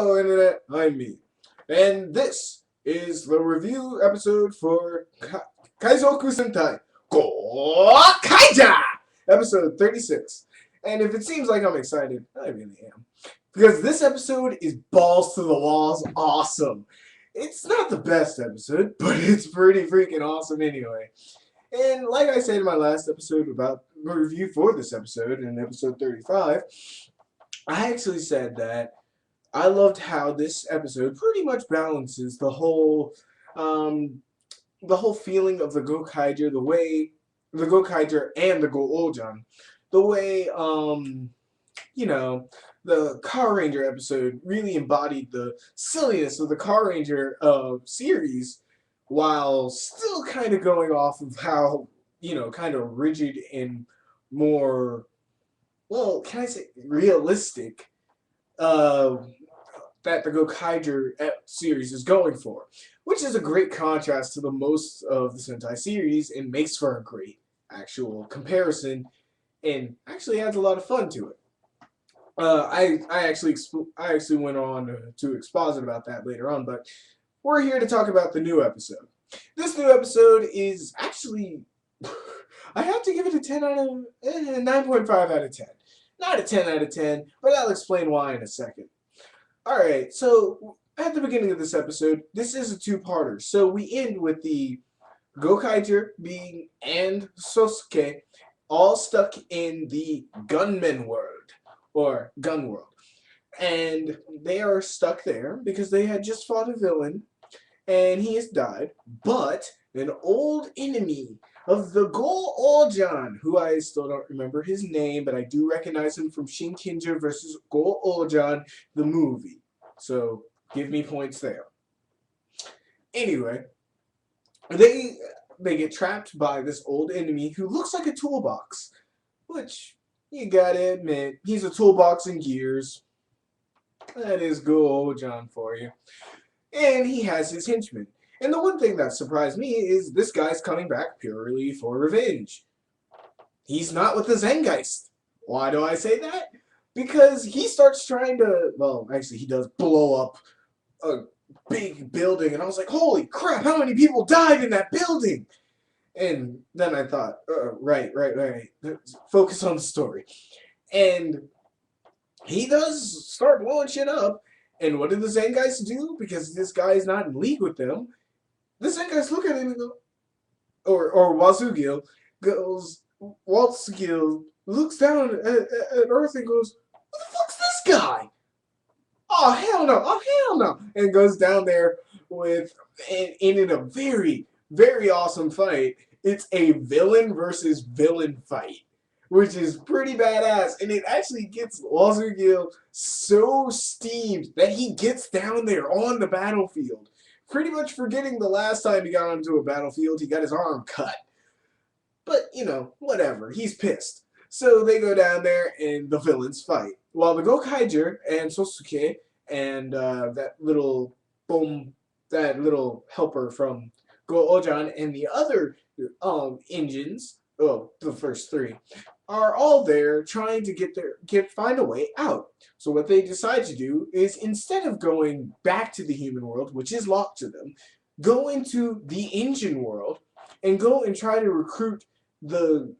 Hello, Internet. I'm me. And this is the review episode for Kaizoku Sentai Gokaiger! Episode 36. And if it seems like I'm excited, I really am. Because this episode is balls to the walls awesome. It's not the best episode, but it's pretty freaking awesome anyway. And like I said in my last episode about the review for this episode, in episode 35, I actually said that I loved how this episode pretty much balances um, the whole feeling of the gokaiger, the way the gokaiger and the go-ojan, the way the Car Ranger episode really embodied the silliness of the Car Ranger series, while still kind of going off of how kind of rigid and more, well, can I say realistic uh, that the Gokaiger series is going for, which is a great contrast to the most of the Sentai series and makes for a great actual comparison and actually adds a lot of fun to it. I actually went on to exposit about that later on, but we're here to talk about the new episode. This new episode is actually I have to give it a 9.5 out of 10. Not a 10 out of 10, but I'll explain why in a second. Alright, so at the beginning of this episode, this is a two-parter. So we end with the Gokaiger being and Sosuke all stuck in the gunman world, or gun world. And they are stuck there because they had just fought a villain and he has died. But an old enemy of the Go-Ojan, who I still don't remember his name, but I do recognize him from Shinkinja vs. Go-Ojan, the movie. So give me points there. Anyway, they get trapped by this old enemy who looks like a toolbox, which you gotta admit, he's a toolbox in gears. That is Go-Ojan for you. And he has his henchmen. And the one thing that surprised me is this guy's coming back purely for revenge. He's not with the Zengeist. Why do I say that? Because he starts trying to, well, actually he does blow up a big building, and I was like, holy crap, how many people died in that building? And then I thought, right. Focus on the story. And he does start blowing shit up. And what did the Zengeist do? Because this guy is not in league with them. The Zengeist look at him and go, or Wazugil goes, Waltzgil looks down at Earth and goes, who the fuck's this guy? Oh hell no! Oh hell no! And goes down there and in a very, very awesome fight. It's a villain versus villain fight, which is pretty badass, and it actually gets Wazugil so steamed that he gets down there on the battlefield, pretty much forgetting the last time he got onto a battlefield, he got his arm cut. But, whatever, he's pissed. So they go down there and the villains fight. While the Gokaiger and Sosuke and that little helper from Go-Ojan and the other engines, the first three, are all there trying to find a way out. So what they decide to do is, instead of going back to the human world, which is locked to them, go into the engine world and go and try to recruit the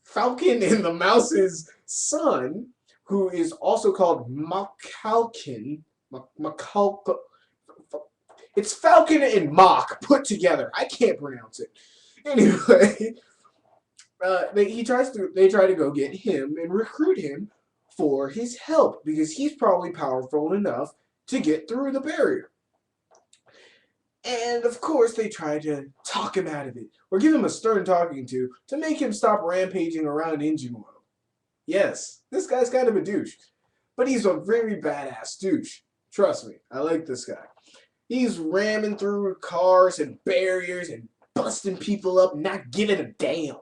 Falcon and the Mouse's son, who is also called Macalkin. It's Falcon and Mach put together. I can't pronounce it. Anyway, they try to go get him and recruit him for his help, because he's probably powerful enough to get through the barrier. And of course they try to talk him out of it, or give him a stern talking to make him stop rampaging around Engine World. Yes, this guy's kind of a douche, but he's a very badass douche. Trust me, I like this guy. He's ramming through cars and barriers and busting people up, not giving a damn.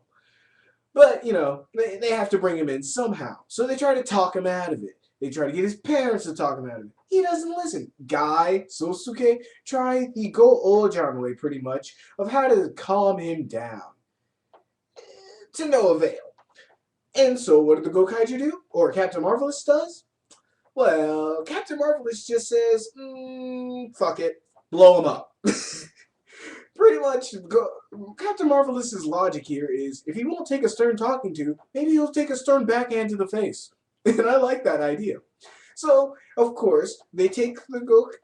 But, they have to bring him in somehow. So they try to talk him out of it. They try to get his parents to talk him out of it. He doesn't listen. Guy, Sosuke, try the Go-Ojan way, pretty much, of how to calm him down. To no avail. And so what did the Gokaiger do? Or Captain Marvelous does? Well, Captain Marvelous just says, fuck it, blow him up. Pretty much, Captain Marvelous's logic here is if he won't take a stern talking to, maybe he'll take a stern backhand to the face. And I like that idea. So, of course, they take the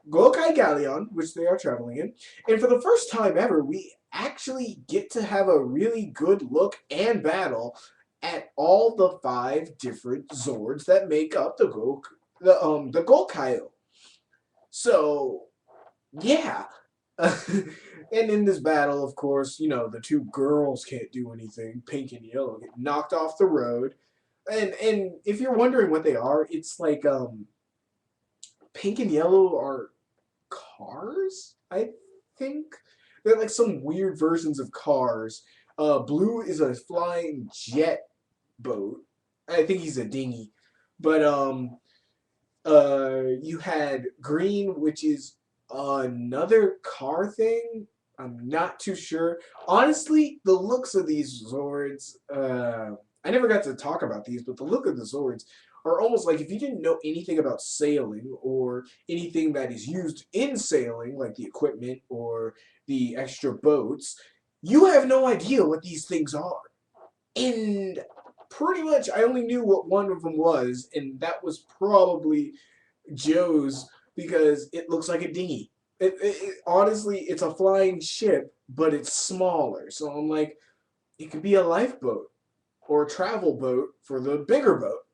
Gokai Galleon, which they are traveling in, and for the first time ever, we actually get to have a really good look and battle at all the 5 different Zords that make up the Gokaiger. So, yeah. And in this battle, of course, the 2 girls can't do anything. Pink and yellow get knocked off the road. And if you're wondering what they are, it's like pink and yellow are cars, I think. They're like some weird versions of cars. Blue is a flying jet boat. I think he's a dinghy. But you had green, which is another car thing. I'm not too sure. Honestly, the looks of these Zords, I never got to talk about these, but the look of the Zords are almost like if you didn't know anything about sailing or anything that is used in sailing, like the equipment or the extra boats, you have no idea what these things are. And pretty much I only knew what one of them was, and that was probably Joe's because it looks like a dinghy. Honestly, it's a flying ship, but it's smaller. So I'm like, it could be a lifeboat or a travel boat for the bigger boat.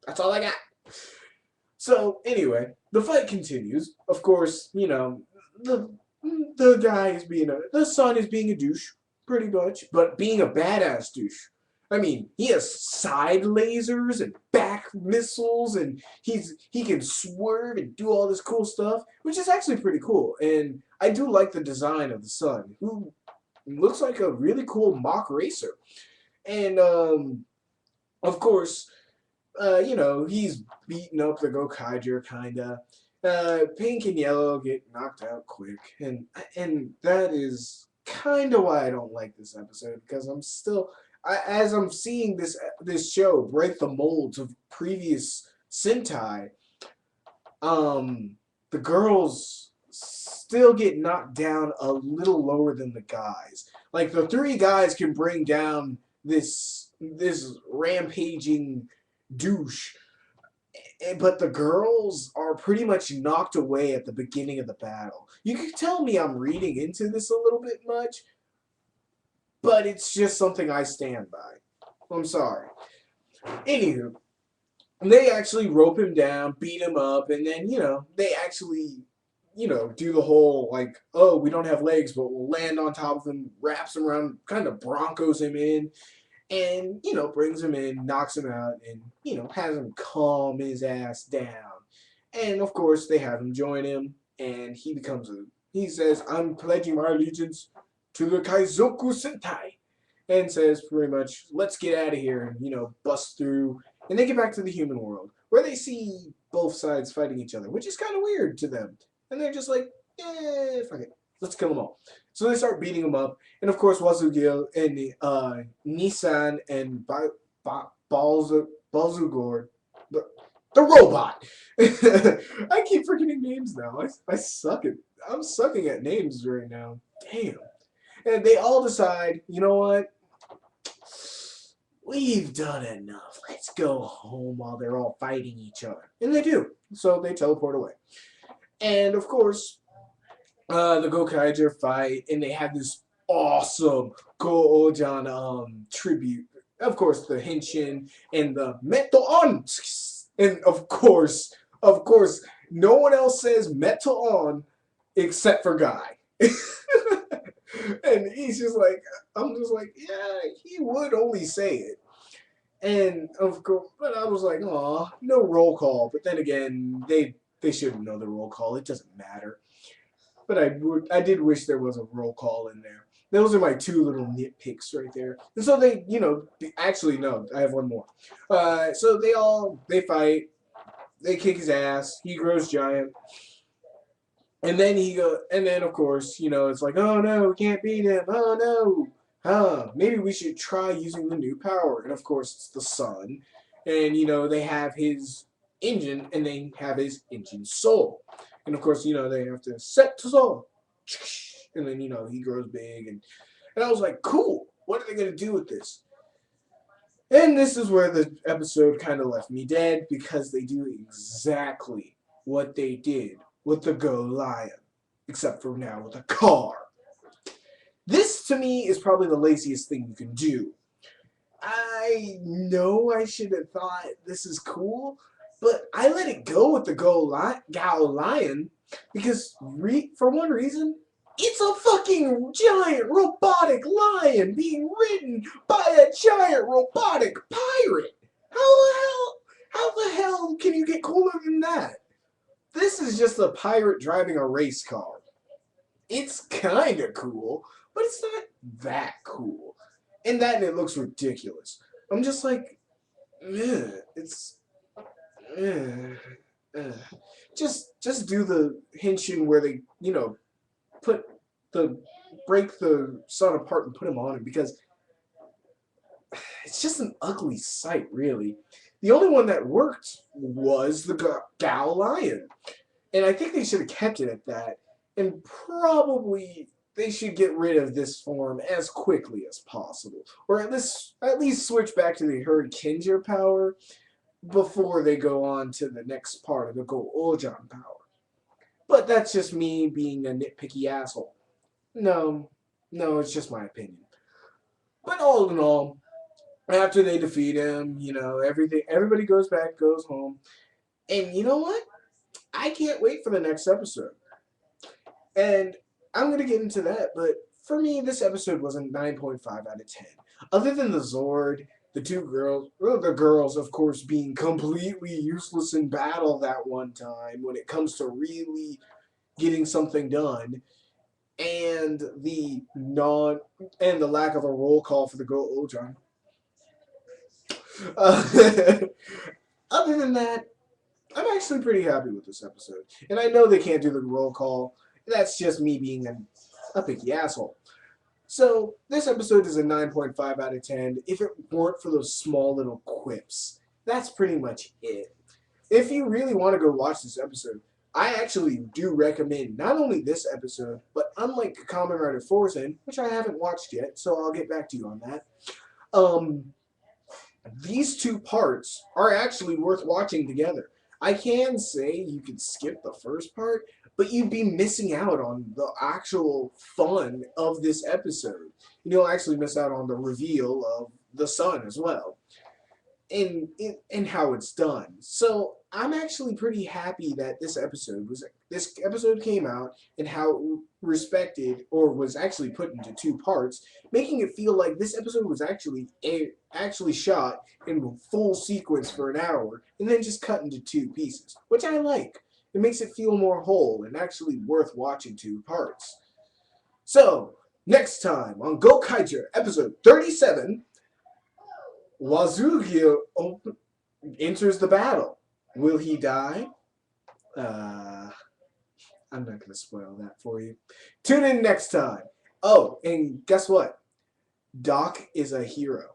That's all I got. So anyway, the fight continues. Of course, the guy is the son is being a douche, pretty much, but being a badass douche. I mean, he has side lasers and back missiles, and he can swerve and do all this cool stuff, which is actually pretty cool. And I do like the design of the son, who looks like a really cool mock racer. And of course, he's beating up the gokaiger kinda. Pink and yellow get knocked out quick, and that is kind of why I don't like this episode because as I'm seeing this show break the molds of previous sentai, the girls still get knocked down a little lower than the guys. Like the 3 guys can bring down this rampaging douche, but the girls are pretty much knocked away at the beginning of the battle. You can tell me I'm reading into this a little bit much, but it's just something I stand by. I'm sorry. Anywho, they actually rope him down, beat him up, and then, they actually, do the whole, like, oh, we don't have legs, but we'll land on top of him, wraps him around, kind of broncos him in, and, brings him in, knocks him out, and, has him calm his ass down. And, of course, they have him join him, and he says, I'm pledging my allegiance to the kaizoku sentai, and says pretty much, let's get out of here and, bust through. And they get back to the human world, where they see both sides fighting each other, which is kind of weird to them. And they're just like, fuck it, let's kill them all. So they start beating them up, and of course Wazugil and Nissan and Balzugord, the robot. I keep forgetting names now. I'm sucking at names right now. Damn. And they all decide, you know what? We've done enough. Let's go home while they're all fighting each other. And they do. So they teleport away. And of course, the Gokaiger fight, and they have this awesome Go-Ojan tribute. Of course, the Henshin and the Meto-on. And of course, no one else says Meto-on except for Guy. And I'm just like, yeah, he would only say it. And of course, but I was like, aw, no roll call. But then again, they shouldn't know the roll call. It doesn't matter. But I did wish there was a roll call in there. Those are my 2 little nitpicks right there. And so they, actually no, I have one more. So they fight, they kick his ass, he grows giant. And then of course, it's like, oh no, we can't beat him. Oh no. Maybe we should try using the new power. And of course, it's the sun. And, they have his engine, and they have his engine soul. And of course, they have to set to soul. And then, he grows big. And I was like, cool. What are they going to do with this? And this is where the episode kind of left me dead, because they do exactly what they did with the Go Lion, except for now with a car. This, to me, is probably the laziest thing you can do. I know I should have thought this is cool, but I let it go with the Gao Lion because, for one reason, it's a fucking giant robotic lion being ridden by a giant robotic pirate. How the hell can you get cooler than that? This is just a pirate driving a race car. It's kind of cool, but it's not that cool. And it looks ridiculous. I'm just like, it's, just do the henshin where they, break the sun apart and put him on it, because it's just an ugly sight, really. The only one that worked was the Gao Lion. And I think they should have kept it at that. And probably they should get rid of this form as quickly as possible. Or at least switch back to the Hurricaneger power before they go on to the next part of the Go-Ojan power. But that's just me being a nitpicky asshole. No, it's just my opinion. But all in all, after they defeat him, everybody goes home. And you know what? I can't wait for the next episode. And I'm going to get into that, but for me, this episode was a 9.5 out of 10. Other than the Zord, the two girls, the girls, of course, being completely useless in battle that one time when it comes to really getting something done, and the lack of a roll call for the Go Ojan. Other than that, I'm actually pretty happy with this episode. And I know they can't do the roll call. That's just me being a picky asshole. So, this episode is a 9.5 out of 10 if it weren't for those small little quips. That's pretty much it. If you really want to go watch this episode, I actually do recommend not only this episode, but unlike Kamen Rider Forzen, which I haven't watched yet, so I'll get back to you on that. These two parts are actually worth watching together. I can say you could skip the first part, but you'd be missing out on the actual fun of this episode. You'll actually miss out on the reveal of the sun as well, and how it's done. So I'm actually pretty happy that this episode came out and how it respected, or was actually put into two parts, making it feel like this episode was actually shot in full sequence for an hour and then just cut into two pieces, which I like. It makes it feel more whole and actually worth watching two parts. So, next time on Gokaiger episode 37, Wazugio enters the battle. Will he die? I'm not going to spoil that for you. Tune in next time. Oh, and guess what? Doc is a hero.